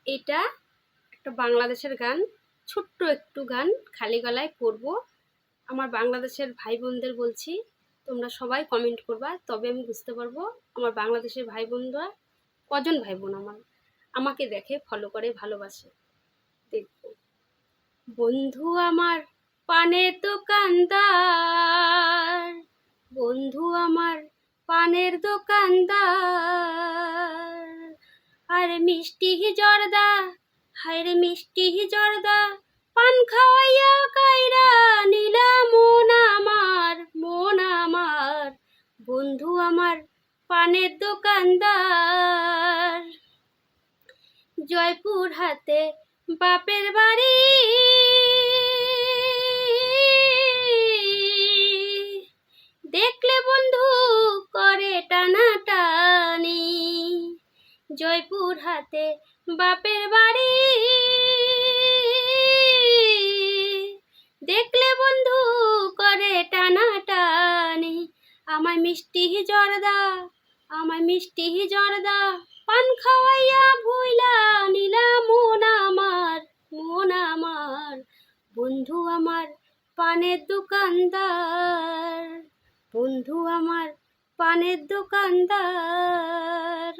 এটা একটা বাংলাদেশের গান, ছোট্ট একটু গান, খালি গলায় করব। আমার বাংলাদেশের ভাই বোনদের বলছি, তোমরা সবাই কমেন্ট করবা, তবে আমি বুঝতে পারবো আমার বাংলাদেশের ভাই বোনরা কজন ভাই বোন আমাকে দেখে, ফলো করে, ভালোবাসে। দেখবো। বন্ধু আমার পানের দোকানদার, বন্ধু আমার পানের দোকানদার, আর মিষ্টি জর্দা, হায় রে মিষ্টি জর্দা, পান খাওয়াইয়া কাইরা নীলা মন আমার, মন আমার। বন্ধু আমার পানের দোকানদার। জয়পুর হাতে বাপের বাড়ি, দেখলে বন্ধু করে টানাটানি। জয়পুর হাতে বাপের বাড়ি, দেখলে বন্ধু করে টানাটানি। আমায় মিষ্টি জর্দা, আমায় মিষ্টি জর্দা, পান খাওয়াইয়া ভুইলা নীলা মন আমার, মন আমার। বন্ধু আমার পানের দোকানদার, বন্ধু আমার পানের দোকানদার।